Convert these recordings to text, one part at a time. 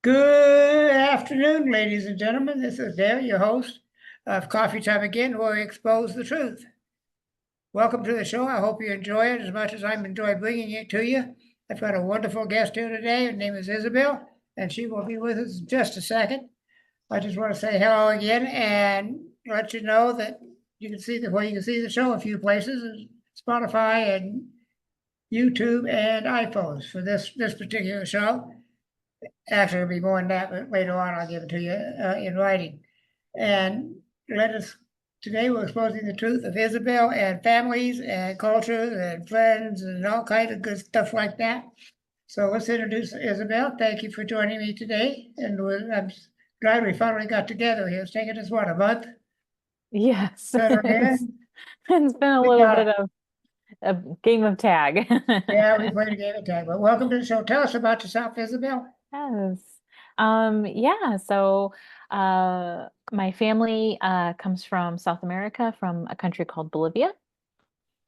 Good afternoon, ladies and gentlemen. This is Dale, your host of Coffee Time Again, where we expose the truth. Welcome to the show. I hope you enjoy it as much as I'm enjoying bringing it to you. I've got a wonderful guest here today. Her name is Isabel, and she will be with us in just a second. I just want to say hello again and let you know that you can see the show a few places, Spotify and YouTube and iPhones for this particular show. Actually, it'll be more than that, but later on I'll give it to you in writing. And let us, today we're exposing the truth of Isabel and families and cultures and friends and all kinds of good stuff like that. So let's introduce Isabel. Thank you for joining me today. And I'm glad we finally got together here. It's taken us, what, a month? Yes, Settle in. it's been a We little got bit it. of a game of tag. Yeah, we played a game of tag. But welcome to the show. Tell us about yourself, Isabel. Yes. Yeah, so my family comes from South America, from a country called Bolivia.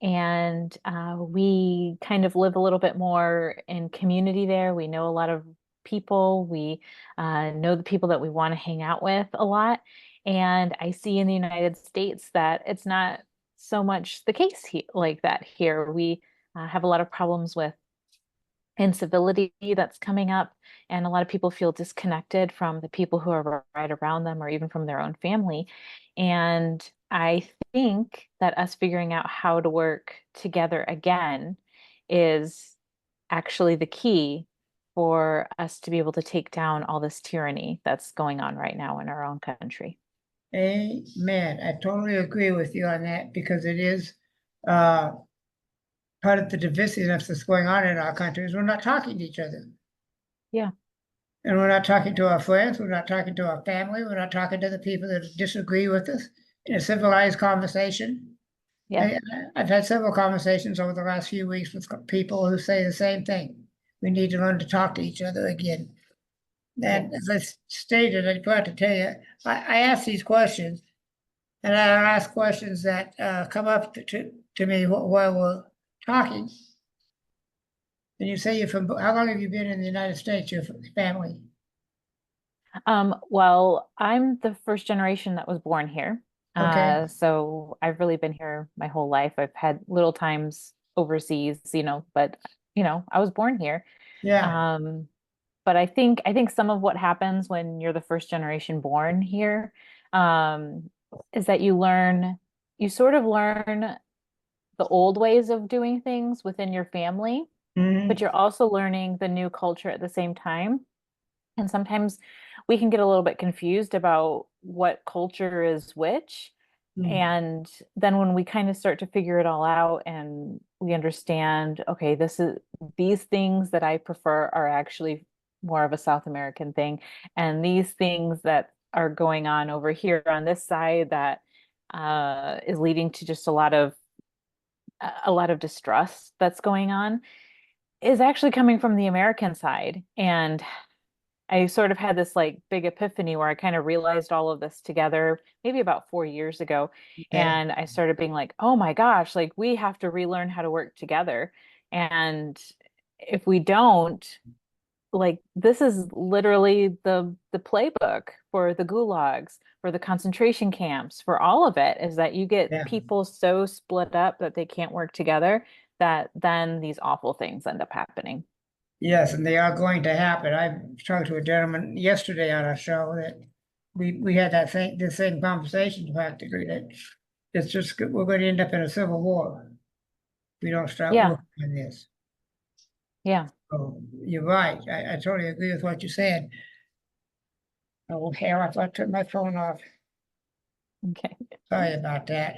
And we kind of live a little bit more in community there. We know a lot of people. We know the people that we want to hang out with a lot. And I see in the United States that it's not so much the case like that here. We have a lot of problems with incivility that's coming up, and a lot of people feel disconnected from the people who are right around them or even from their own family. And I think that us figuring out how to work together again is actually the key for us to be able to take down all this tyranny that's going on right now in our own country. Amen. I totally agree with you on that because it is uh, part of the divisiveness that's going on in our country is we're not talking to each other. Yeah. And we're not talking to our friends, we're not talking to our family, we're not talking to the people that disagree with us in a civilized conversation. Yeah. I, I've had several conversations over the last few weeks with people who say the same thing. We need to learn to talk to each other again. Yeah. And as I stated, I forgot to tell you, I ask these questions, and I ask questions that come up to me while we're talking. And you say you're from, how long have you been in the United States, your family? Well, I'm the first generation that was born here. Okay, So I've really been here my whole life. I've had little times overseas, but I was born here. yeah. Um, but I think some of what happens when you're the first generation born here, is that you sort of learn the old ways of doing things within your family, but Mhm. you're also learning the new culture at the same time. And sometimes we can get a little bit confused about what culture is which. Mm. And then when we kind of start to figure it all out and we understand, okay, these things that I prefer are actually more of a South American thing. And these things that are going on over here on this side that is leading to just a lot of distrust that's going on is actually coming from the American side. And I sort of had this like big epiphany where I kind of realized all of this together maybe about 4 years ago. Okay. And I started being like, oh my gosh, like we have to relearn how to work together. And if we don't, like this is literally the playbook for the gulags, for the concentration camps, for all of it, is that you get Yeah. people so split up that they can't work together that then these awful things end up happening. Yes, and they are going to happen. I talked to a gentleman yesterday on a show that we had the same conversation practically that it's just we're going to end up in a civil war if we don't start Yeah, working on this. yeah. So you're right. I totally agree with what you said. Oh, hell, I thought I turned my phone off. Okay. Sorry about that.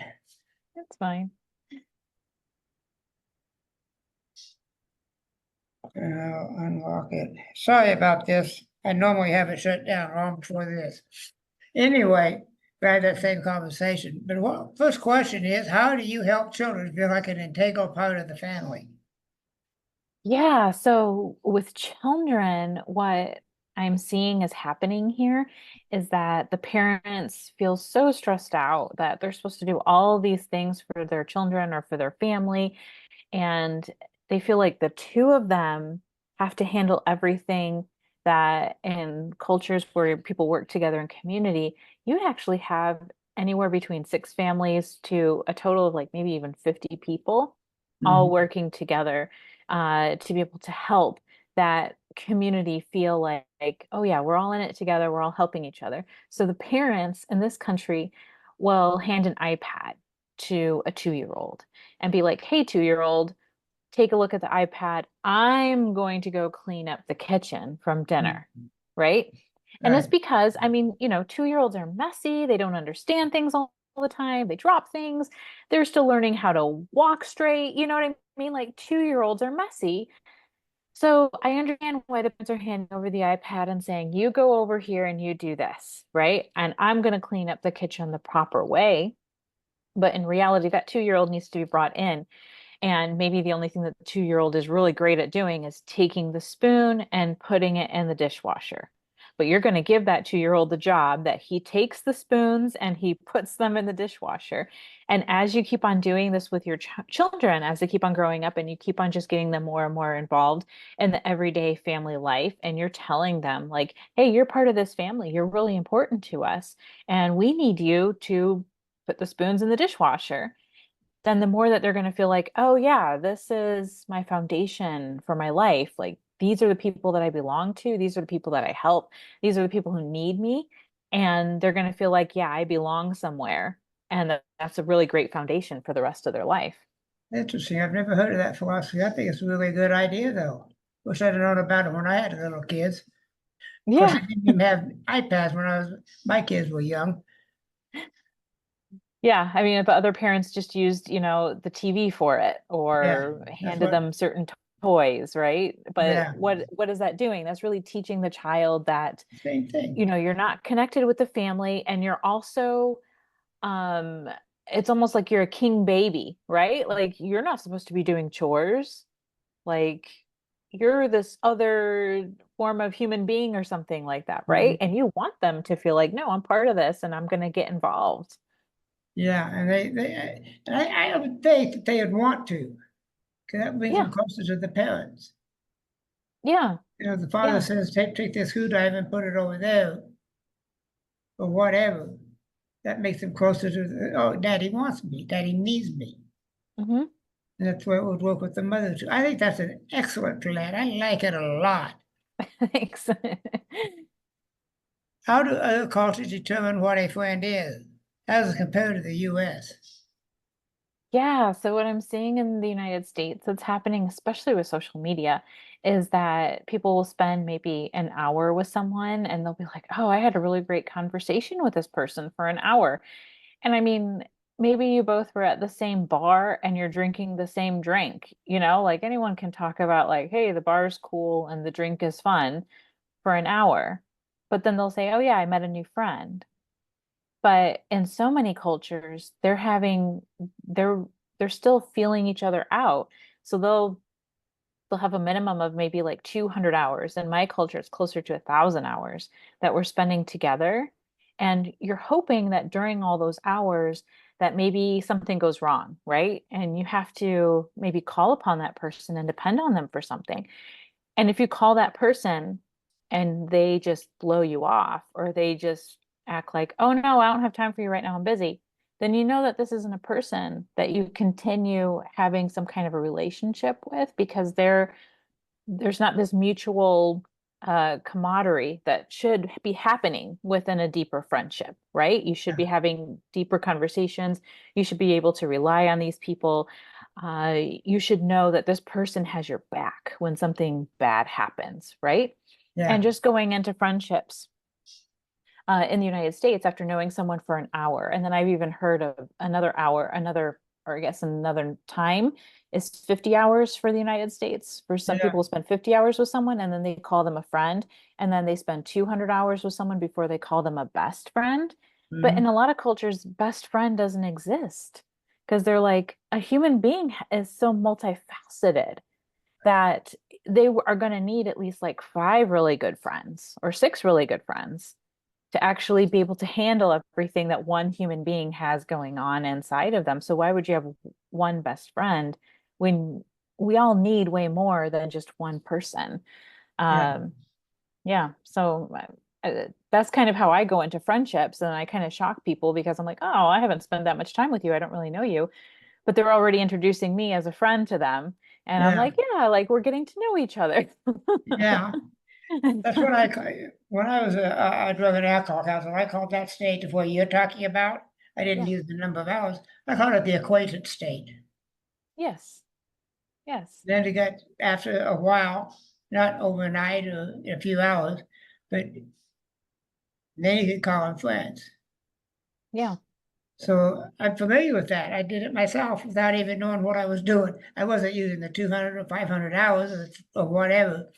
That's fine. I'll unlock it. Sorry about this. I normally have it shut down long before this. Anyway, we had that same conversation. But what first question is, how do you help children feel like an integral part of the family? Yeah, so with children, what I'm seeing is happening here is that the parents feel so stressed out that they're supposed to do all these things for their children or for their family, and they feel like the two of them have to handle everything that in cultures where people work together in community, you would actually have anywhere between 6 families to a total of like maybe even 50 people all Mhm. working together to be able to help that community feel like, oh yeah, we're all in it together, we're all helping each other. So the parents in this country will hand an iPad to a 2-year old and be like, hey, 2-year old, take a look at the iPad. I'm going to go clean up the kitchen from dinner, Mhm. right? And it's Right. because, I mean, 2-year olds are messy. They don't understand things all the time. They drop things. They're still learning how to walk straight. You know what I mean? Like 2-year olds are messy. So I understand why the parents are handing over the iPad and saying, you go over here and you do this, right? And I'm going to clean up the kitchen the proper way. But in reality, that 2-year old needs to be brought in, and maybe the only thing that the 2-year old is really great at doing is taking the spoon and putting it in the dishwasher. But you're going to give that 2-year old the job that he takes the spoons and he puts them in the dishwasher. And as you keep on doing this with your children, as they keep on growing up and you keep on just getting them more and more involved in the everyday family life, and you're telling them, like, hey, you're part of this family, you're really important to us, and we need you to put the spoons in the dishwasher, then the more that they're going to feel like, oh, yeah, this is my foundation for my life. Like, these are the people that I belong to. These are the people that I help. These are the people who need me. And they're going to feel like, yeah, I belong somewhere. And that's a really great foundation for the rest of their life. Interesting. I've never heard of that philosophy. I think it's a really good idea, though. Wish I'd have known about it when I had little kids. Of course, I Yeah. didn't even have iPads when my kids were young. Yeah. I mean, but other parents just used, the TV for it Yeah, or that's handed what. them certain toys, right? But Yeah, what is that doing? That's really teaching the child that same thing. you're not connected with the family, and you're also um it's almost like you're a king baby, right? Like you're not supposed to be doing chores. Like you're this other form of human being or something like that, right? Mhm. And you want them to feel like, no, I'm part of this and I'm going to get involved. Yeah, and I would think that they would want to, because that brings them Yeah. closer to the parents. Yeah. The father Yeah. says, take this screwdriver and put it over there, or whatever. That makes them closer to oh, daddy wants me, daddy needs me. Hmm. And that's where it would work with the mother too. I think that's an excellent plan. I like it a lot. Thanks. How do other cultures determine what a friend is? How does it compare to the US? Yeah, so what I'm seeing in the United States that's happening, especially with social media, is that people will spend maybe an hour with someone and they'll be like, oh, I had a really great conversation with this person for an hour. And I mean, maybe you both were at the same bar and you're drinking the same drink, like anyone can talk about, like, hey, the bar's cool and the drink is fun for an hour. But then they'll say, oh, yeah, I met a new friend. But in so many cultures, they're they're still feeling each other out. So they'll have a minimum of maybe like 200 hours. In my culture, it's closer to 1,000 hours that we're spending together. And you're hoping that during all those hours that maybe something goes wrong, right? And you have to maybe call upon that person and depend on them for something. And if you call that person and they just blow you off, or they just act like, oh no, I don't have time for you right now, I'm busy, then you know that this isn't a person that you continue having some kind of a relationship with, because there's not this mutual camaraderie that should be happening within a deeper friendship, right? You should be having deeper conversations. You should be able to rely on these people. You should know that this person has your back when something bad happens, right? And Yeah. just going into friendships in the United States after knowing someone for an hour. And then I've even heard of another hour, or I guess another time is 50 hours for the United States. For some Yeah. people spend 50 hours with someone and then they call them a friend. And then they spend 200 hours with someone before they call them a best friend. But in Hmm. a lot of cultures, best friend doesn't exist because they're like, a human being is so multifaceted that they are going to need at least like 5 really good friends or 6 really good friends to actually be able to handle everything that one human being has going on inside of them. So why would you have one best friend when we all need way more than just one person? Yeah. Um, Yeah. So that's kind of how I go into friendships, and I kind of shock people because I'm like, oh, I haven't spent that much time with you. I don't really know you, but they're already introducing me as a friend to them. And I'm Yeah, like, yeah, like we're getting to know each other. yeah. That's what when I was a drug and alcohol counselor, I called that state of what you're talking about. I didn't Yeah. use the number of hours. I called it the acquaintance state. Yes. Yes. Then to get after a while, not overnight or a few hours, but then you could call them friends. Yeah. So I'm familiar with that. I did it myself without even knowing what I was doing. I wasn't using the 200 or 500 hours or whatever,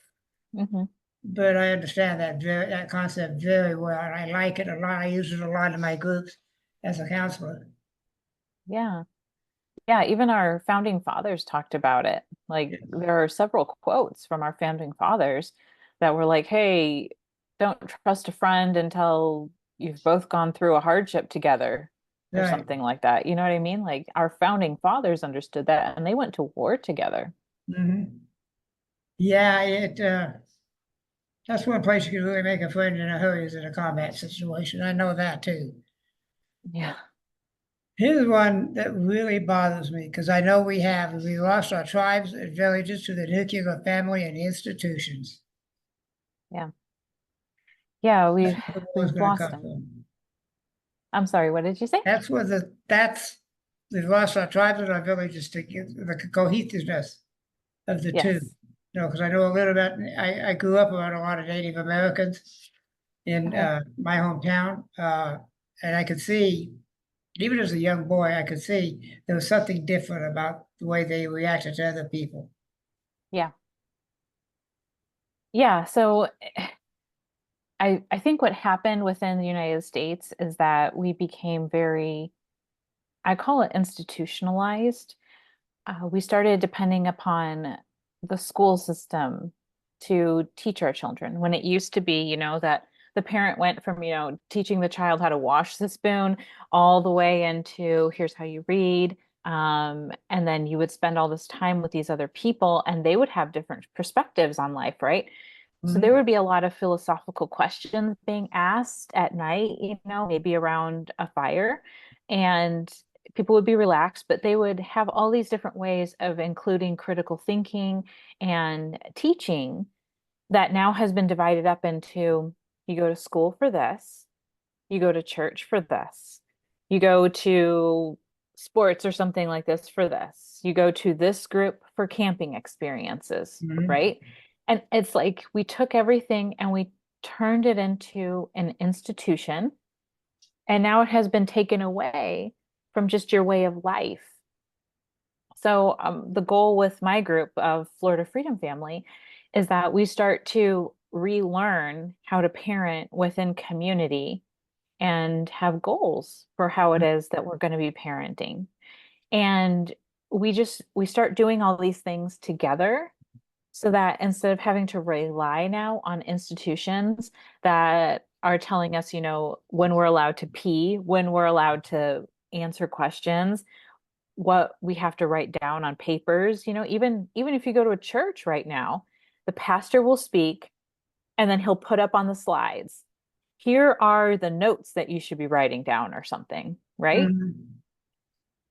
Hmm. but I understand that concept very well, and I like it a lot. I use it a lot in my groups as a counselor. Yeah. Yeah. Even our founding fathers talked about it. Like there are several quotes from our founding fathers that were like, hey, don't trust a friend until you've both gone through a hardship together or Right. something like that. You know what I mean? Like our founding fathers understood that and they went to war together. Hmm. Yeah, that's one place you can really make a friend in a hurry is in a combat situation. I know that too. Yeah. Here's one that really bothers me because I know we lost our tribes and villages to the nuclear family and institutions. Yeah. Yeah, That's we've where the war is we've going to lost come them. from. I'm sorry, what did you say? That's we've lost our tribes and our villages to get the cohesiveness of the two. Yes. Because I know a little bit. I grew up around a lot of Native Americans in Okay. my hometown, and I could see, even as a young boy, I could see there was something different about the way they reacted to other people. Yeah. Yeah, so I think what happened within the United States is that we became very, I call it institutionalized. We started depending upon the school system to teach our children when it used to be, that the parent went from, teaching the child how to wash the spoon all the way into here's how you read. And then you would spend all this time with these other people and they would have different perspectives on life, right? So there Mhm. would be a lot of philosophical questions being asked at night, maybe around a fire. And people would be relaxed, but they would have all these different ways of including critical thinking and teaching that now has been divided up into you go to school for this, you go to church for this, you go to sports or something like this for this, you go to this group for camping experiences, Mhm. right? And it's like we took everything and we turned it into an institution, and now it has been taken away from just your way of life. So, the goal with my group of Florida Freedom Family is that we start to relearn how to parent within community and have goals for how it is that we're going to be parenting. And we start doing all these things together so that instead of having to rely now on institutions that are telling us, when we're allowed to pee, when we're allowed to answer questions, what we have to write down on papers, even if you go to a church right now, the pastor will speak and then he'll put up on the slides, here are the notes that you should be writing down or something, right? Mhm.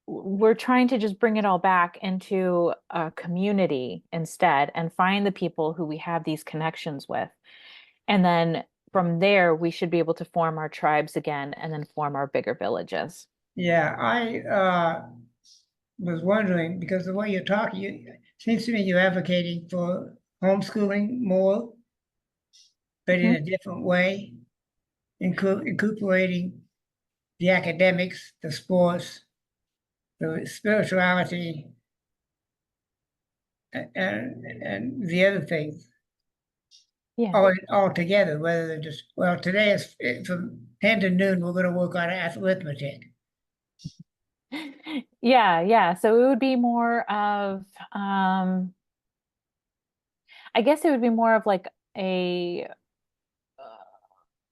We're trying to just bring it all back into a community instead and find the people who we have these connections with. And then from there, we should be able to form our tribes again and then form our bigger villages. Yeah, I was wondering because the way you're talking, seems to me you're advocating for homeschooling more, but in Mhm. a different way, incorporating the academics, the sports, the spirituality, and the other things Yeah. all together, rather than just, well, today from 10 to noon, we're going to work on arithmetic. Yeah, yeah. So it would be more of, um, I guess it would be more of like a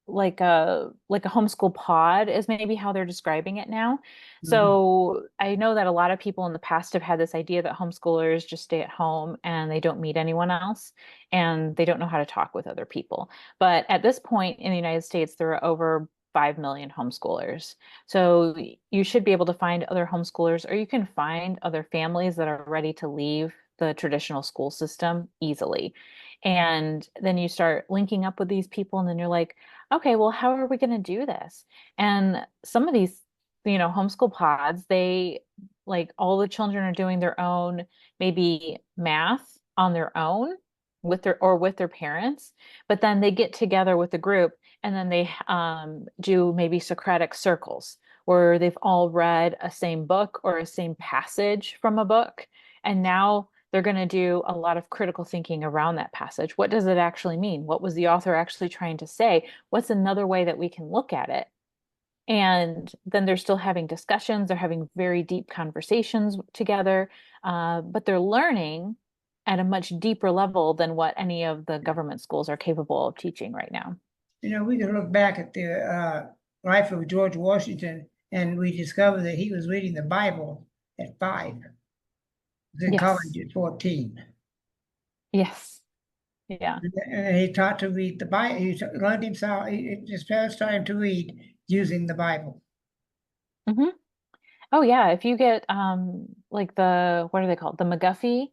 like a homeschool pod is maybe how they're describing it now. Mhm. So I know that a lot of people in the past have had this idea that homeschoolers just stay at home and they don't meet anyone else and they don't know how to talk with other people. But at this point in the United States, there are over 5 million homeschoolers. So you should be able to find other homeschoolers, or you can find other families that are ready to leave the traditional school system easily. And then you start linking up with these people, and then you're like, okay, well, how are we going to do this? And some of these, homeschool pods, they like all the children are doing their own, maybe math on their own with their parents, but then they get together with the group and then they do maybe Socratic circles where they've all read a same book or a same passage from a book. And now they're going to do a lot of critical thinking around that passage. What does it actually mean? What was the author actually trying to say? What's another way that we can look at it? And then they're still having discussions, they're having very deep conversations together, but they're learning at a much deeper level than what any of the government schools are capable of teaching right now. We can look back at the life of George Washington, and we discover that he was reading the Bible at 5. He was in college Yes. at 14. Yes. Yeah. And he taught to read the Bible. Learned himself. His parents taught him to read using the Bible. Hmm. Oh yeah. If you get like the what are they called? The McGuffey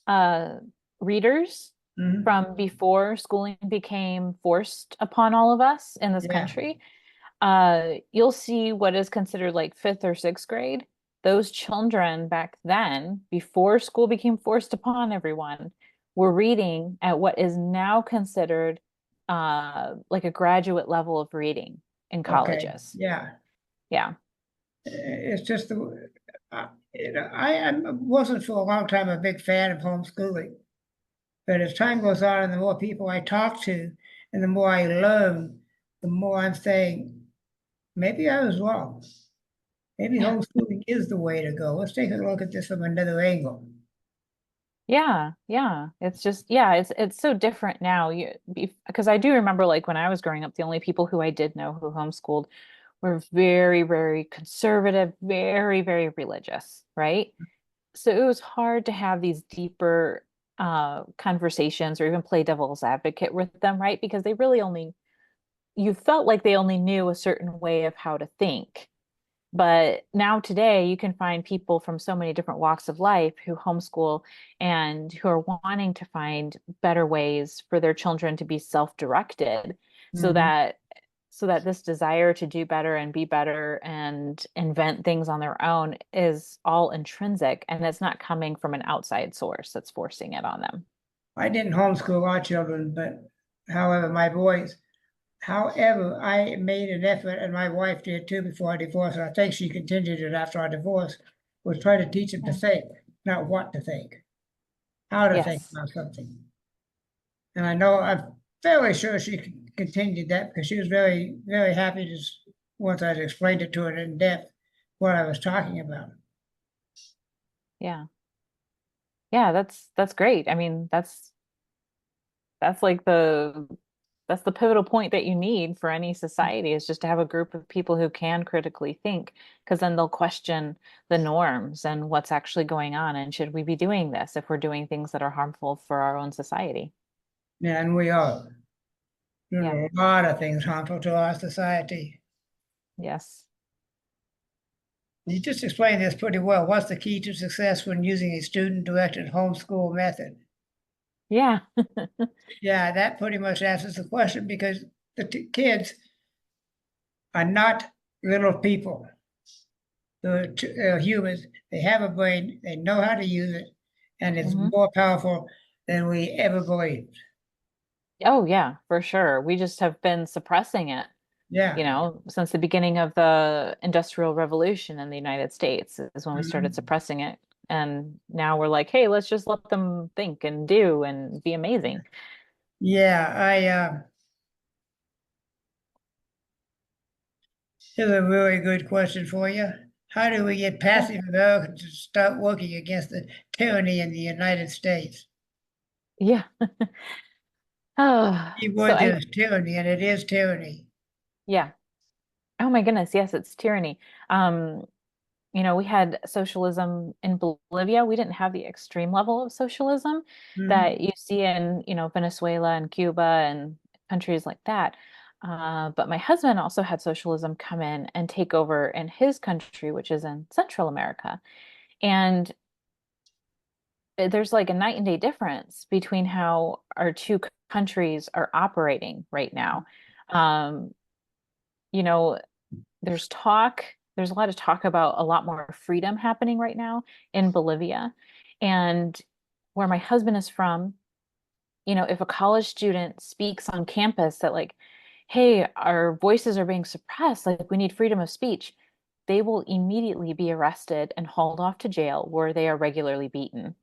uh readers Mhm. from before schooling became forced upon all of us in this Yeah. country, you'll see what is considered like fifth or sixth grade. Those children back then, before school became forced upon everyone, were reading at what is now considered like a graduate level of reading in Okay. colleges. Yeah. Yeah. It's just I wasn't for a long time a big fan of homeschooling, but as time goes on and the more people I talk to and the more I learn, the more I'm saying, maybe I was wrong. Maybe Yeah. homeschooling is the way to go. Let's take a look at this from another angle. Yeah, yeah. It's just yeah, it's so different now. Because I do remember like when I was growing up, the only people who I did know who homeschooled were very, very conservative, very, very religious, right? So it was hard to have these deeper conversations or even play devil's advocate with them, right? Because they really only you felt like they only knew a certain way of how to think. But now today, you can find people from so many different walks of life who homeschool and who are wanting to find better ways for their children to be self-directed so Mhm. that so that this desire to do better and be better and invent things on their own is all intrinsic and it's not coming from an outside source that's forcing it on them. I didn't homeschool our children, but however, my boys. However, I made an effort, and my wife did too before our divorce, and I think she continued it after our divorce, was try to teach them to Yeah. think, not what to think, how to think Yes. about something. And I'm fairly sure she continued that because she was very, very happy once I'd explained it to her in depth what I was talking about. Yeah. Yeah, that's great. I mean, that's like that's the pivotal point that you need for any society is just to have a group of people who can critically think because then they'll question the norms and what's actually going on and should we be doing this if we're doing things that are harmful for our own society. Yeah, and we are. Yeah. There's a lot of things harmful to our society. Yes. You just explained this pretty well. What's the key to success when using a student-directed homeschool method? Yeah. Yeah, that pretty much answers the question because the kids are not little people. They're humans. They have a brain. They know how to use it, and it's Hmm. more powerful than we ever believed. Oh yeah, for sure. We just have been suppressing it, Yeah. since the beginning of the Industrial Revolution in the United States is when we started Mhm. suppressing it. And now we're like, hey, let's just let them think and do and be amazing. Yeah, here's a really good question for you. How do we get Yeah. passive Americans to start working against the tyranny in the United States? Yeah. Oh, The so word there is tyranny, and it is tyranny. Yeah. Oh my goodness, yes, it's tyranny. Um, we had socialism in Bolivia. We didn't have the extreme level of socialism Mhm. that you see in, Venezuela and Cuba and countries like that. But my husband also had socialism come in and take over in his country, which is in Central America. And there's like a night and day difference between how our two countries are operating right now. Um, you know, there's a lot of talk about a lot more freedom happening right now in Bolivia. And where my husband is from, if a college student speaks on campus that like, hey, our voices are being suppressed, like we need freedom of speech, they will immediately be arrested and hauled off to jail where they are regularly beaten.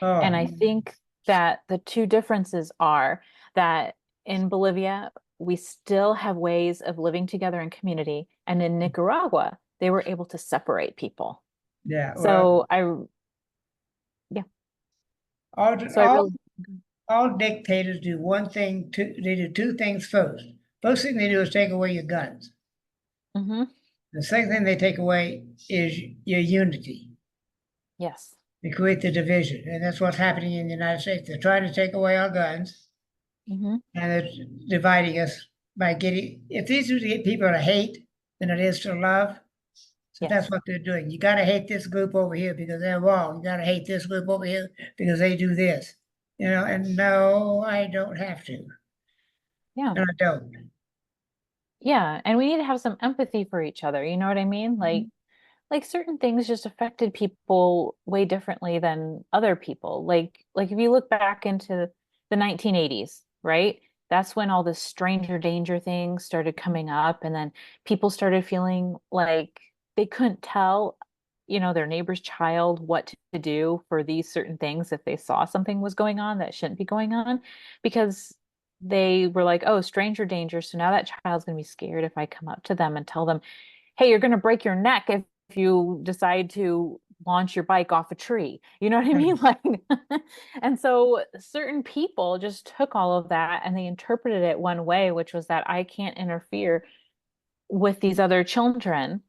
And Oh, I think that the two differences are that in Bolivia, we still have ways of living together in community. And in Nicaragua, they were able to separate people. yeah. Well, So yeah, all so I all really, all dictators do one thing. They do two things first. First thing they do is take away your guns. hmm The second thing they take away is your unity. yes, They create the division, and that's what's happening in the United States. They're trying to take away our guns, hmm and it's dividing us by getting. If these are the people to hate than it is to love, so that's yes, what they're doing. You got to hate this group over here because they're wrong. You got to hate this group over here because they do this. And no, I don't have to, yeah. and I don't. Yeah, and we need to have some empathy for each other. You know what I mean? Mhm. Like certain things just affected people way differently than other people. Like if you look back into the 1980s, right? That's when all this stranger danger things started coming up, and then people started feeling like they couldn't tell, their neighbor's child what to do for these certain things if they saw something was going on that shouldn't be going on, because they were like, oh, stranger danger. So now that child's going to be scared if I come up to them and tell them, hey, you're going to break your neck if you decide to launch your bike off a tree. You know what I mean? Like, and so certain people just took all of that and they interpreted it one way, which was that I can't interfere with these other children,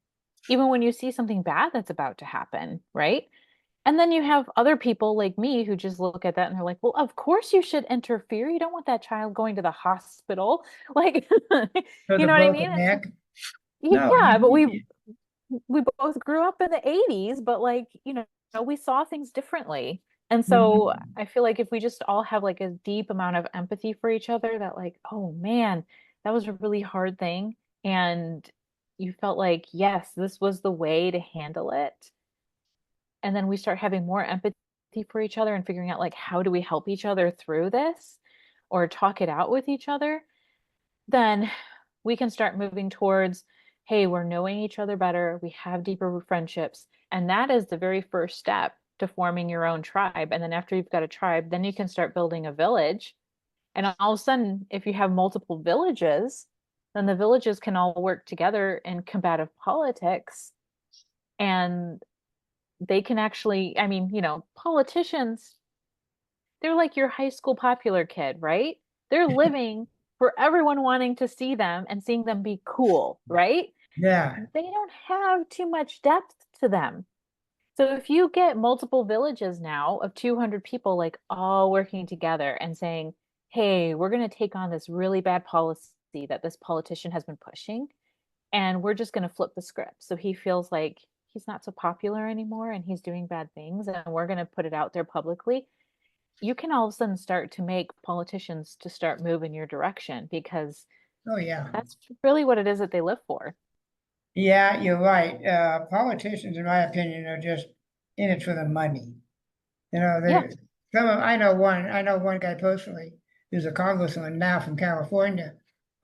even when you see something bad that's about to happen, right? And then you have other people like me who just look at that and they're like, well, of course you should interfere. You don't want that child going to the hospital. Like, For you the know what I mean? broken neck. No, Yeah, but we both grew up in the 80s, but like, we saw things differently. And so mhm. I feel like if we just all have like a deep amount of empathy for each other, that like, oh man, that was a really hard thing. And you felt like, yes, this was the way to handle it. And then we start having more empathy for each other and figuring out like, how do we help each other through this or talk it out with each other? Then we can start moving towards, hey, we're knowing each other better, we have deeper friendships, and that is the very first step to forming your own tribe. And then after you've got a tribe, then you can start building a village. And all of a sudden, if you have multiple villages, then the villages can all work together in combative politics, and they can actually, I mean, politicians, they're like your high school popular kid, right? They're living for everyone wanting to see them and seeing them be cool, right? Yeah. They don't have too much depth to them. So if you get multiple villages now of 200 people like all working together and saying, "Hey, we're going to take on this really bad policy that this politician has been pushing, and we're just going to flip the script." So he feels like he's not so popular anymore and he's doing bad things, and we're going to put it out there publicly. You can all of a sudden start to make politicians to start move in your direction because Oh, yeah. that's really what it is that they live for. Yeah, you're right. Politicians, in my opinion, are just in it for the money. Yeah. They some of I know one guy personally who's a congressman now from California.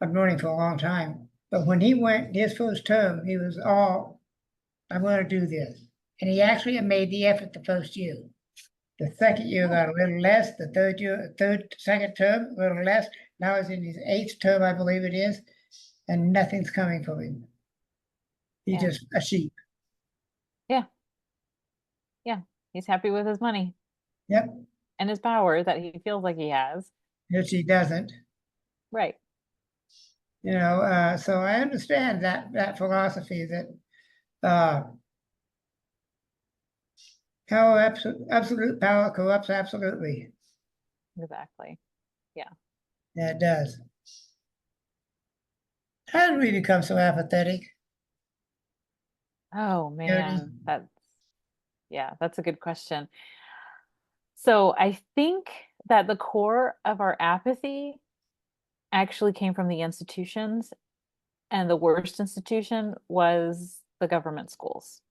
I've known him for a long time. But when he went his first term, he was all, I'm going to do this. And he actually made the effort the first year. The second year Yeah. got a little less. The second term, a little less. Now he's in his eighth term, I believe it is, and nothing's coming from him. He's Yeah. just a sheep. Yeah. Yeah. He's happy with his money Yep, and his power that he feels like he has. which he doesn't. Right. So I understand that philosophy that uh, absolute power corrupts absolutely. Exactly. Yeah. Yeah, it does. How did we become so apathetic? Oh Jody? man, that's a good question. So I think that the core of our apathy actually came from the institutions, and the worst institution was the government schools.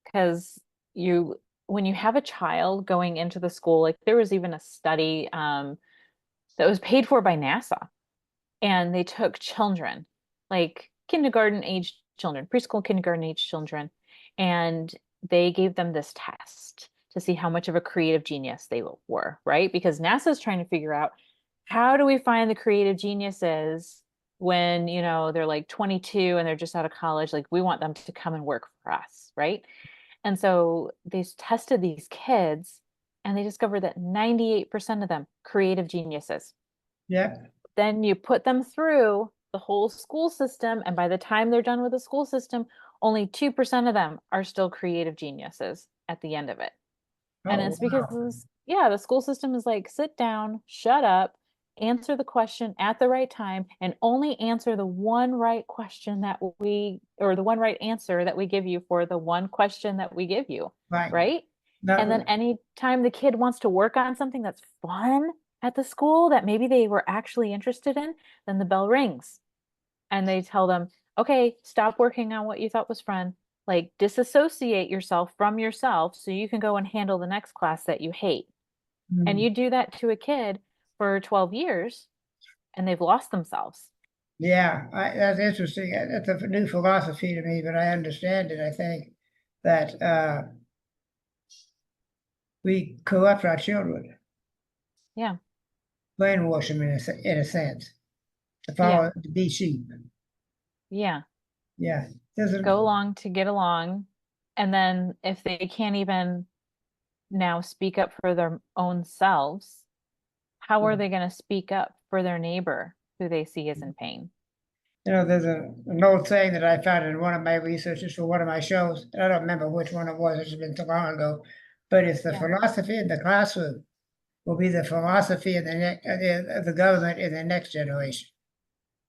Because you, when you have a child going into the school, like there was even a study that was paid for by NASA, and they took children, like kindergarten age children, preschool, kindergarten age children, and they gave them this test to see how much of a creative genius they were, right? Because NASA is trying to figure out how do we find the creative geniuses when, they're like 22 and they're just out of college. Like we want them to come and work for us, right? And so they tested these kids and they discovered that 98% of them creative geniuses. Yep. Then you put them through the whole school system, and by the time they're done with the school system, only 2% of them are still creative geniuses at the end of it. And Oh, it's because wow. yeah, the school system is like, sit down, shut up, answer the question at the right time, and only answer the one right question or the one right answer that we give you for the one question that we give you, Right. right? And then No, anytime the kid wants to work on something that's fun at the school that maybe they were actually interested in, then the bell rings and they tell them, okay, stop working on what you thought was fun. Like disassociate yourself from yourself so you can go and handle the next class that you hate. And mm, you do that to a kid for 12 years and they've lost themselves. yeah, that's interesting. That's a new philosophy to me, but I understand it. I think that we corrupt our children, Yeah. brainwash them in a sense, to Yeah. follow, to be sheep. Yeah. Yeah, doesn't. Go along to get along. And then if they can't even now speak up for their own selves, how are they going to speak up for their neighbor who they see as in pain? There's an old saying that I found in one of my researches for one of my shows, and I don't remember which one it was, it's been so long ago, but it's the Yeah. philosophy in the classroom will be the philosophy in of the government in the next generation.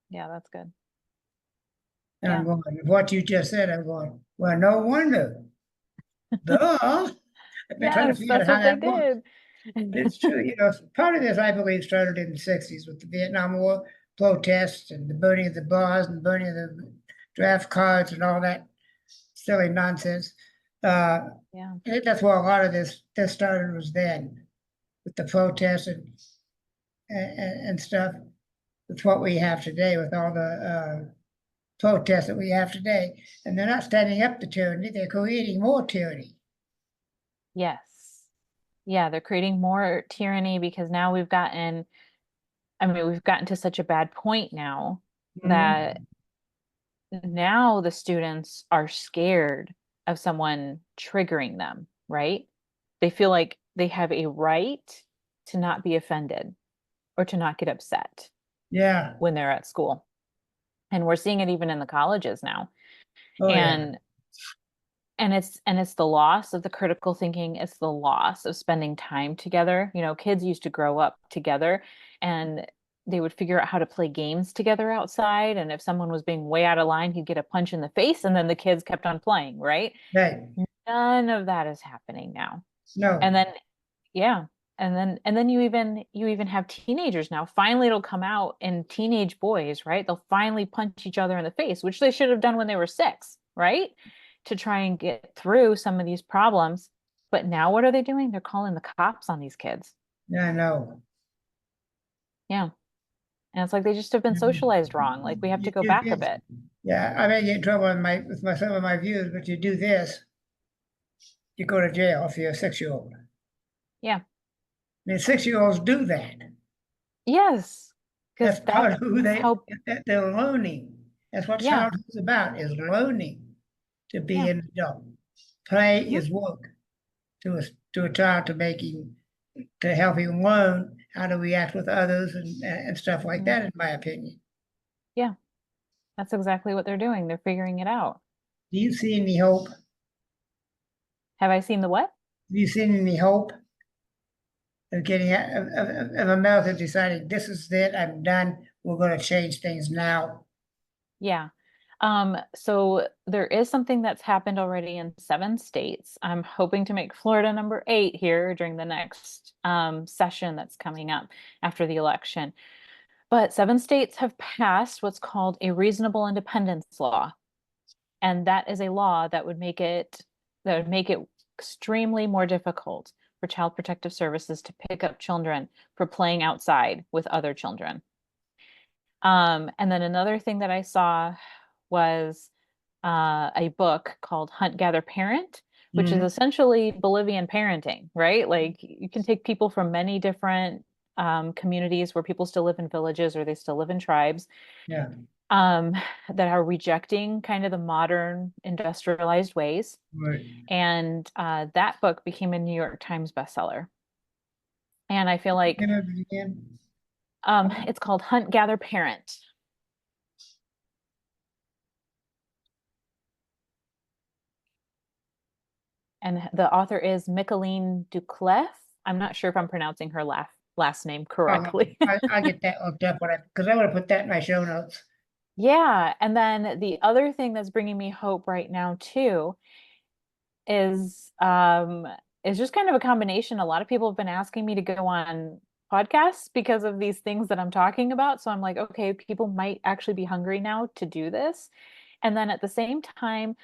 Yeah, that's good. And I'm Yeah. going, what you just said, I'm going, well, no wonder. Duh. I've been trying to Yes, figure out that's how what they that works. did. It's true, part of this, I believe, started in the 60s with the Vietnam War protests and the burning of the bars and burning of the draft cards and all that silly nonsense. Uh, Yeah. I think that's where a lot of this started was then with the protests and stuff. With what we have today, with all the protests that we have today, and they're not standing up to tyranny; they're creating more tyranny. Yes. Yeah, they're creating more tyranny because now we've gotten to such a bad point now that Mhm. now the students are scared of someone triggering them, right? They feel like they have a right to not be offended or to not get upset Yeah. when they're at school. And we're seeing it even in the colleges now. Oh yeah. And it's the loss of the critical thinking, it's the loss of spending time together. Kids used to grow up together and they would figure out how to play games together outside, and if someone was being way out of line, he'd get a punch in the face and then the kids kept on playing, right? Right. None of that is happening now. And No. then yeah, and then you even have teenagers now. Finally it'll come out in teenage boys, right? They'll finally punch each other in the face, which they should have done when they were 6, right? To try and get through some of these problems. But now what are they doing? They're calling the cops on these kids. Yeah, no. Yeah. And it's like they just have been socialized wrong. Like we have to You go do back a this. bit. Yeah, I may get in trouble with some of my views, but you do this, you go to jail if you're a 6-year-old. I Yeah. mean, 6-year-olds do that. Yes. That's Because part of who that's how, they're learning. That's what yeah. childhood's about, is learning to be Yeah. an adult. Play Mhm. is work to a child to help him learn how to react with others and stuff like Mhm. that, in my opinion. Yeah, that's exactly what they're doing. They're figuring it out. Do you see any hope? Have Have I seen the what? you seen any hope of getting of America deciding this is it, I'm done, we're going to change things now? Yeah. So there is something that's happened already in 7 states. I'm hoping to make Florida number 8 here during the next session that's coming up after the election. But 7 states have passed what's called a reasonable independence law. And that is a law that would make it extremely more difficult for Child Protective Services to pick up children for playing outside with other children. And then another thing that I saw was a book called Hunt, Gather, Parent, which is Hmm. essentially Bolivian parenting, right? Like you can take people from many different communities where people still live in villages or they still live in tribes, Yeah, um, that are rejecting kind of the modern industrialized ways. right. And that book became a New York Times bestseller. And I feel like Give it again. it's called Hunt, Gather, Parent. And the author is Micheline Duclef. I'm not sure if I'm pronouncing her last name correctly. I'll get that looked up when because I would have put that in my show notes. Yeah, and then the other thing that's bringing me hope right now too is is just kind of a combination. A lot of people have been asking me to go on podcasts because of these things that I'm talking about. So I'm like, okay, people might actually be hungry now to do this. And then at the same time,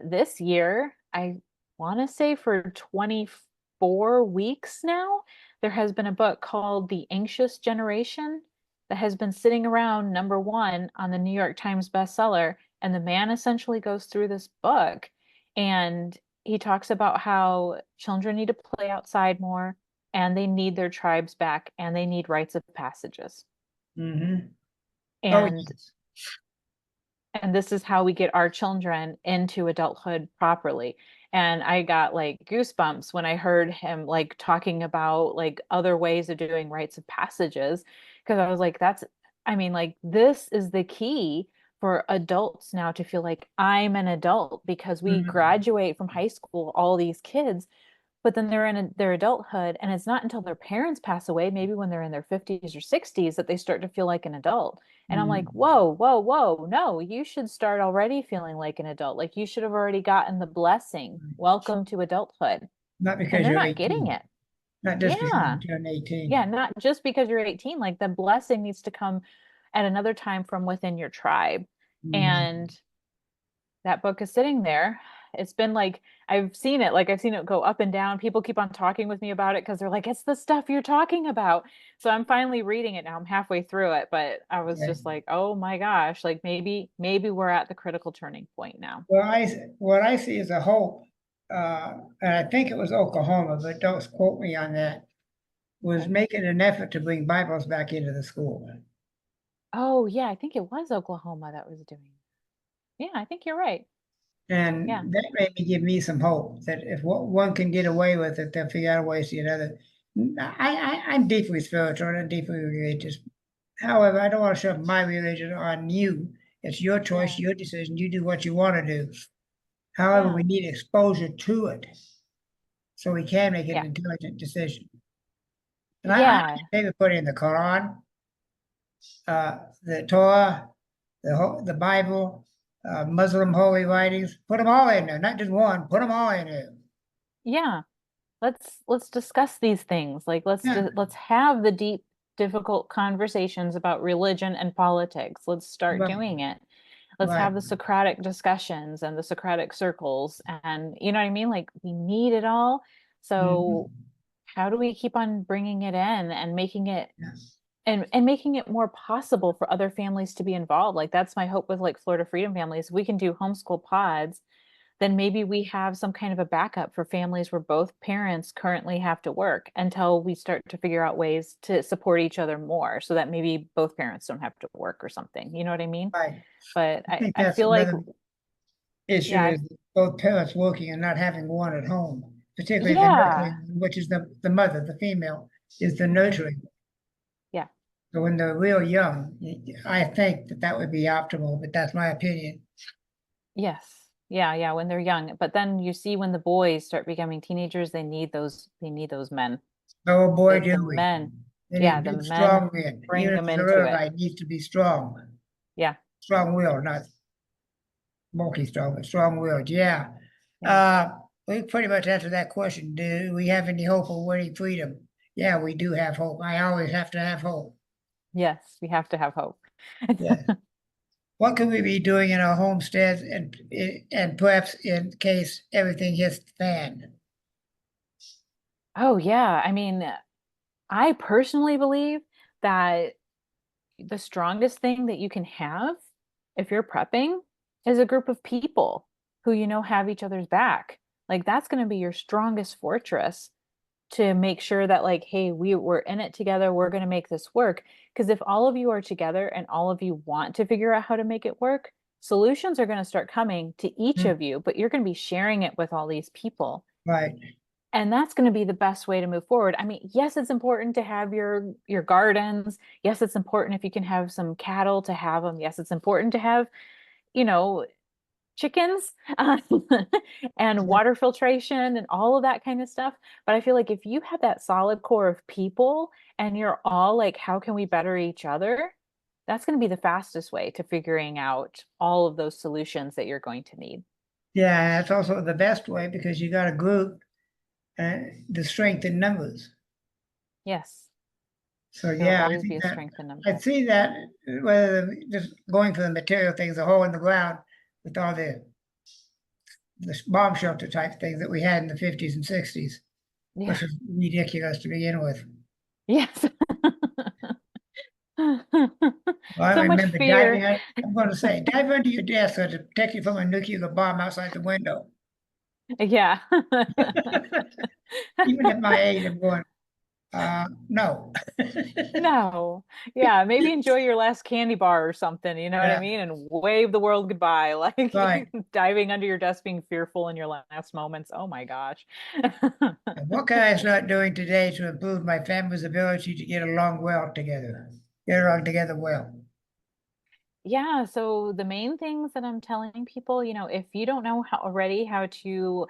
this year, I want to say for 24 weeks now, there has been a book called The Anxious Generation that has been sitting around number one on the New York Times bestseller. And the man essentially goes through this book and he talks about how children need to play outside more and they need their tribes back and they need rites of passages. Hmm. Oh, And yes. and this is how we get our children into adulthood properly. And I got like goosebumps when I heard him like talking about like other ways of doing rites of passages, because I was like, I mean, like this is the key for adults now to feel like I'm an adult, because we Mhm. graduate from high school, all these kids, but then they're in their adulthood, and it's not until their parents pass away, maybe when they're in their 50s or 60s, that they start to feel like an adult. And I'm like, Mhm. whoa, whoa, whoa, no, you should start already feeling like an adult. Like you should have already gotten the blessing. Welcome to adulthood. Not And because they're you're not getting 18, it. not just because Yeah. you turned Yeah. 18. Not just because you're 18, like the blessing needs to come at another time from within your tribe. Mhm. And that book is sitting there. It's been like I've seen it go up and down. People keep on talking with me about it because they're like, it's the stuff you're talking about. So I'm finally reading it now. I'm halfway through it, but I was Okay. just like, oh my gosh, like maybe we're at the critical turning point now. Well, what I see as a hope, and I think it was Oklahoma, but don't quote me on that, was Okay. making an effort to bring Bibles back into the school. Oh yeah, I think it was Oklahoma that was doing. Yeah, I think you're right. Yeah. And that made me give me some hope that if one can get away with it, they'll figure out ways to get other. I'm deeply spiritual and deeply religious. However, I don't want to shove my religion on you. It's your choice, Yeah. your decision. You do what you want to do. However, we Yeah. need exposure to it so we can make an Yeah. intelligent decision. And I Yeah. say we put in the Quran, the Torah, the Bible, Muslim holy writings. Put them all in there, not just one. Put them all in there. Yeah. Let's discuss these things. Like Yeah, let's have the deep, difficult conversations about religion and politics. Let's start right, doing it. Let's right. have the Socratic discussions and the Socratic circles, and you know what I mean? Like we need it all. So Mhm. how do we keep on bringing it in and making it Yeah, and making it more possible for other families to be involved? Like that's my hope with like Florida Freedom Families. We can do homeschool pods, then maybe we have some kind of a backup for families where both parents currently have to work until we start to figure out ways to support each other more, so that maybe both parents don't have to work or something. You know what I mean? right. But I think I that's feel like, another issue yeah, is both parents working and not having one at home, particularly the yeah, nurturing, which is the mother, the female, is the hmm nurturing. yeah, So when they're real young, I think that that would be optimal, but that's my opinion. Yes. Yeah, yeah, when they're young. But then you see when the boys start becoming teenagers, they need those men. Oh boy, The do we. men. They Yeah, need the big, men strong men. bring Even if them it's a into little it. guy, he needs to be strong. Yeah, Strong will, not bulky strong, but strong willed. Yeah. yeah. Uh, we pretty much answered that question. Do we have any hope of winning freedom? Yeah, we do have hope. I always have to have hope. Yes, we have to have hope. Yes. What could we be doing in our homesteads and perhaps in case everything hits the fan? Oh, yeah. I mean, I personally believe that the strongest thing that you can have if you're prepping is a group of people who you know have each other's back. Like that's going to be your strongest fortress to make sure that like, hey, we're in it together, we're going to make this work. Because if all of you are together and all of you want to figure out how to make it work, solutions are going to start coming to each Hmm. of you, but you're going to be sharing it with all these people. Right. And that's going to be the best way to move forward. I mean, yes, it's important to have your gardens. Yes, it's important if you can have some cattle to have them. Yes, it's important to have, you know, chickens and Yeah. water filtration and all of that kind of stuff. But I feel like if you have that solid core of people and you're all like, how can we better each other? That's going to be the fastest way to figuring out all of those solutions that you're going to need. Yeah, that's also the best way because you got a group, the strength in numbers. Yes, So there will yeah, I always think be a that strength in I numbers. see that whether just going for the material things, a hole in the ground with all the bomb shelter type things that we had in the 50s and 60s, Yeah. which was ridiculous to begin with. Yes. Well, I So much remember diving fear. out, I'm going to say, dive under your desk so to protect you from a nuclear bomb outside the window. Yeah. Even at my age, I'm going, no. No. Yeah, maybe enjoy your last candy bar or something, you know what I Yeah, mean? And wave the world goodbye, right. like diving under your desk being fearful in your last moments. Oh my gosh. And what can I start doing today to improve my family's ability to get along well together? Get along together well. Yeah, so the main things that I'm telling people, if you don't know how already how to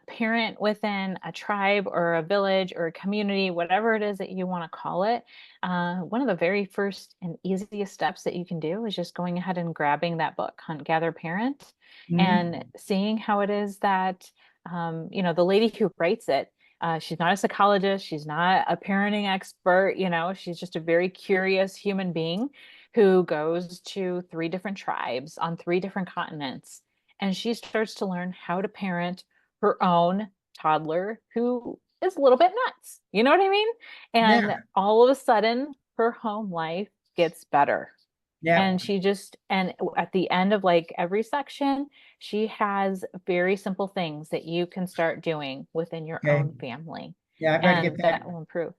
parent within a tribe or a village or a community, whatever it is that you want to call it, one of the very first and easiest steps that you can do is just going ahead and grabbing that book, Hunt, Gather, Parent, and Mhm. seeing how it is that, the lady who writes it, she's not a psychologist, she's not a parenting expert, she's just a very curious human being who goes to three different tribes on three different continents. And she starts to learn how to parent her own toddler who is a little bit nuts. You know what I mean? And Yeah, all of a sudden, her home life gets better. yeah. And at the end of like every section, she has very simple things that you can start doing within your Okay. own family. Yeah, I better get And that. that will improve.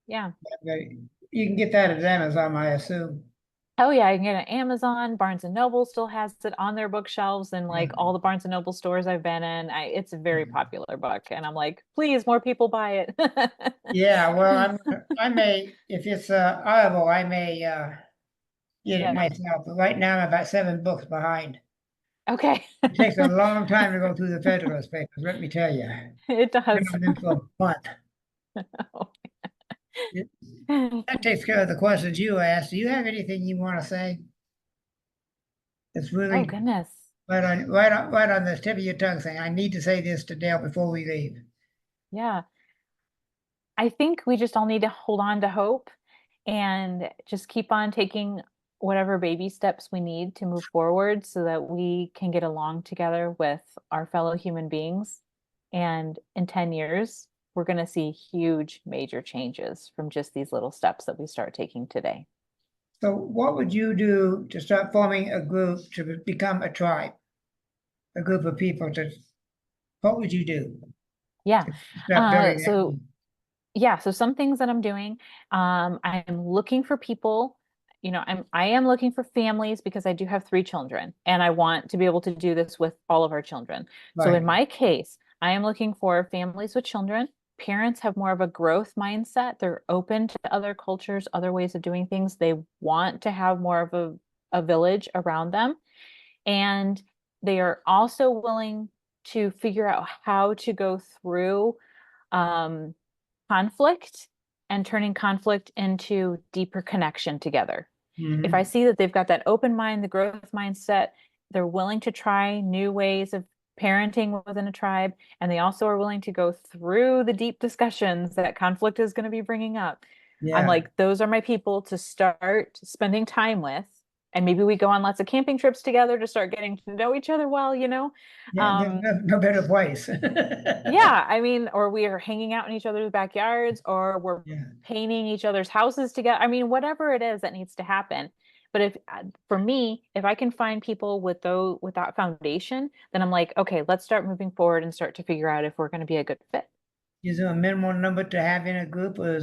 Yeah. You can get that at Amazon, I assume. Oh yeah, you can get it on Amazon. Barnes and Noble still has it on their bookshelves, and Yeah. like all the Barnes and Noble stores I've been in, it's a very popular book. And I'm like, please, more people buy it. Yeah, well, I may, if it's Audible, I may get it Yeah. myself. But right now, I'm about 7 books behind. Okay. It takes a long time to go through the Federalist Papers, let me tell you. It Been does. on them for a month. It- That takes care of the questions you asked. Do you have anything you want to say? It's Oh really goodness. right on the tip of your tongue saying, I need to say this to Dale before we leave. Yeah. I think we just all need to hold on to hope and just keep on taking whatever baby steps we need to move forward so that we can get along together with our fellow human beings. And in 10 years, we're going to see huge, major changes from just these little steps that we start taking today. So what would you do to start forming a group to become a tribe, a group of people to, what would you do Yeah. to start Uh, building that so group? yeah, so some things that I'm doing, I'm looking for people, I am looking for families because I do have three children and I want to be able to do this with all of our children. So in Right. my case, I am looking for families with children. parents have more of a growth mindset. They're open to other cultures, other ways of doing things. They want to have more of a village around them. And they are also willing to figure out how to go through um, conflict and turning conflict into deeper connection together. If I Mhm. see that they've got that open mind, the growth mindset, they're willing to try new ways of parenting within a tribe, and they also are willing to go through the deep discussions that conflict is going to be bringing up. I'm Yeah. like, those are my people to start spending time with. And maybe we go on lots of camping trips together to start getting to know each other well, you know? Yeah, there's Um, no better place. yeah, I mean, or we are hanging out in each other's backyards, or we're Yeah. painting each other's houses together. I mean, whatever it is that needs to happen. But if for me, if I can find people with that foundation, then I'm like, okay, let's start moving forward and start to figure out if we're going to be a good fit. Is there a minimum number to have in a group, or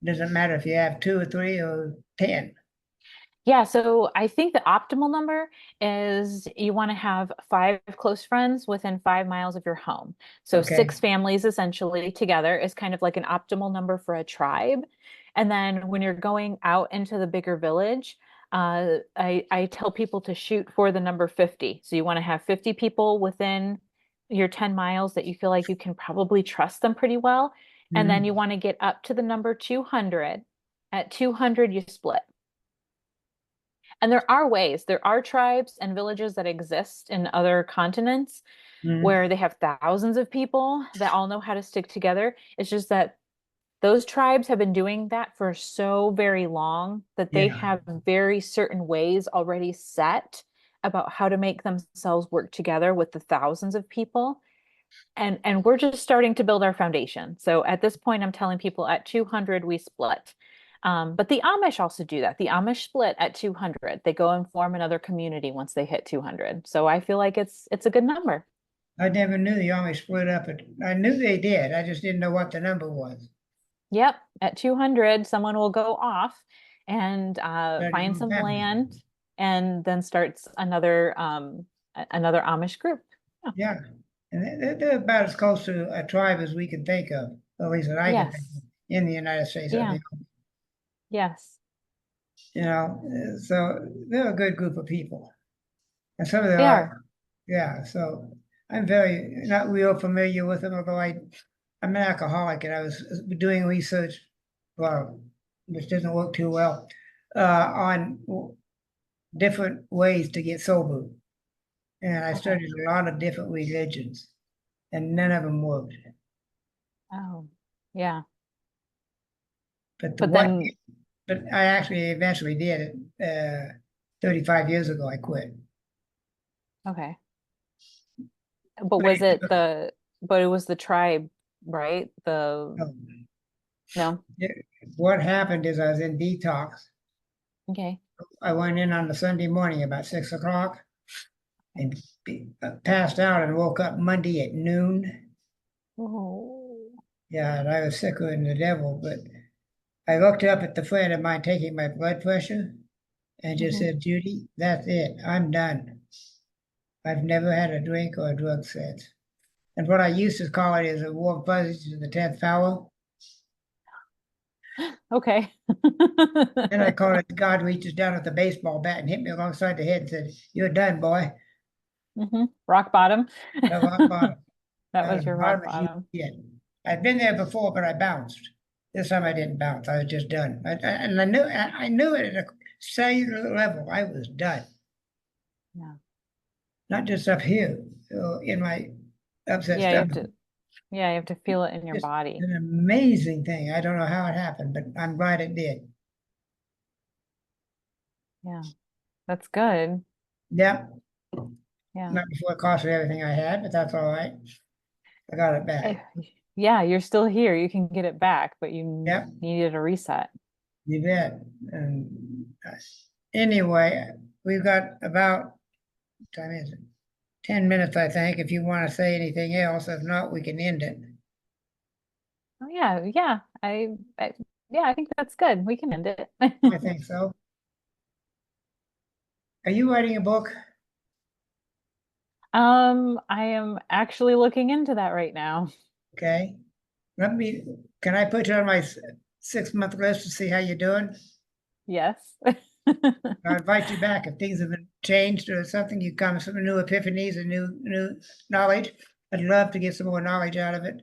doesn't matter if you have two or three or 10? Yeah, so I think the optimal number is you want to have five close friends within 5 miles of your home. So Okay. six families essentially together is kind of like an optimal number for a tribe. And then when you're going out into the bigger village, I tell people to shoot for the number 50. So you want to have 50 people within your 10 miles that you feel like you can probably trust them pretty well. And then you Mhm. want to get up to the number 200. At 200, you split. And there are tribes and villages that exist in other continents Mhm. where they have thousands of people that all know how to stick together. It's just that those tribes have been doing that for so very long that they Yeah. have very certain ways already set about how to make themselves work together with the thousands of people. And we're just starting to build our foundation. So at this point, I'm telling people at 200 we split. But the Amish also do that. The Amish split at 200. They go and form another community once they hit 200. So I feel like it's a good number. I never knew the Army split up. I knew they did. I just didn't know what the number was. Yep, at 200, someone will go off and Started a find new some family. land and then starts another Amish group. Yeah. Yeah. And they're about as close to a tribe as we can think of, at least that I can think of Yes. in the United States. I Yeah. think, Yes. so they're a good group of people. And some of them They are. are, yeah. So I'm very not real familiar with them, although I'm an alcoholic and I was doing research, well, which doesn't work too well, on different ways to get sober. And I Okay. studied a lot of different religions, and none of them worked. Oh, yeah. But the But what, then, but I actually eventually did it. 35 years ago, I quit. okay. But But was it but it was the tribe, right? um, No. what happened is I was in detox. Okay. I went in on the Sunday morning about 6 o'clock Okay. and passed out and woke up Monday at noon. Oh. Yeah, and I was sicker than the devil. But I looked up at the friend of mine taking my blood pressure and just Hmm. said, Judy, that's it. I'm done. I've never had a drink or a drug since. And what I used to call it is a warm fuzzies to the 10th hour. Okay. Then I call it God reaches down with the baseball bat and hit me alongside the head and said, You're done, boy. Rock bottom. The rock bottom. That was The your rock bottom is you bottom. get. I'd been there before, but I bounced. This time I didn't bounce. I was just done. And I knew it at a cellular level. I was done. Yeah. Not just up here, in my upset Yeah, stomach. you have to feel it in your Just body. an amazing thing. I don't know how it happened, but I'm glad it did. Yeah. That's good. Yep. Yeah. Not before it cost me everything I had, but that's all right. I got it Eh, back. Yeah, you're still here. You can get it back, but Yep, needed a reset. you bet. And anyway, we've got about, what time is it? 10 minutes, I think, if you want to say anything else. If not, we can end it. Oh yeah, yeah. Yeah, I think that's good. We can end it. I think so. Are you writing a book? I am actually looking into that right now. Okay. Can I put you on my 6-month list to see how you're doing? Yes. I'll invite you back if things have been changed or something, you come some new epiphanies and new knowledge. I'd love to get some more knowledge out of it.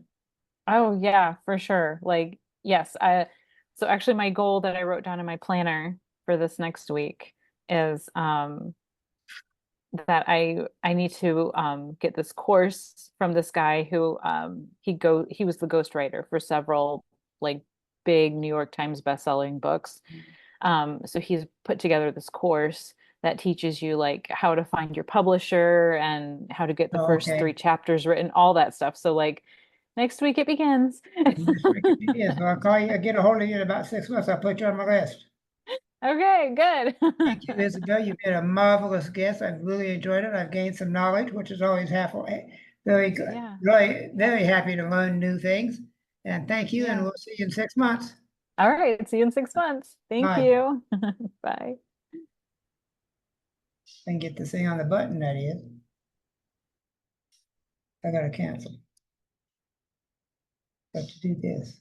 Oh yeah, for sure. Like, yes, so actually my goal that I wrote down in my planner for this next week is that I need to get this course from this guy who he was the ghostwriter for several like big New York Times best-selling books. So he's put together this course that teaches you like how to find your publisher and how to get the Oh, first three okay. chapters written, all that stuff. So like next week it begins. Yes, so I'll call you, I'll get a hold of you in about 6 months. I'll put you on my list. Okay, good. Thank you, Isabel. You've been a marvelous guest. I've really enjoyed it. I've gained some knowledge, which is always very good. Yeah, Really, very happy to learn new things. And thank you, and yeah. we'll see you in 6 months. All right, see you in 6 months. Thank Bye. you. Bye. And get this thing on the button, that is. I gotta cancel. Got to do this.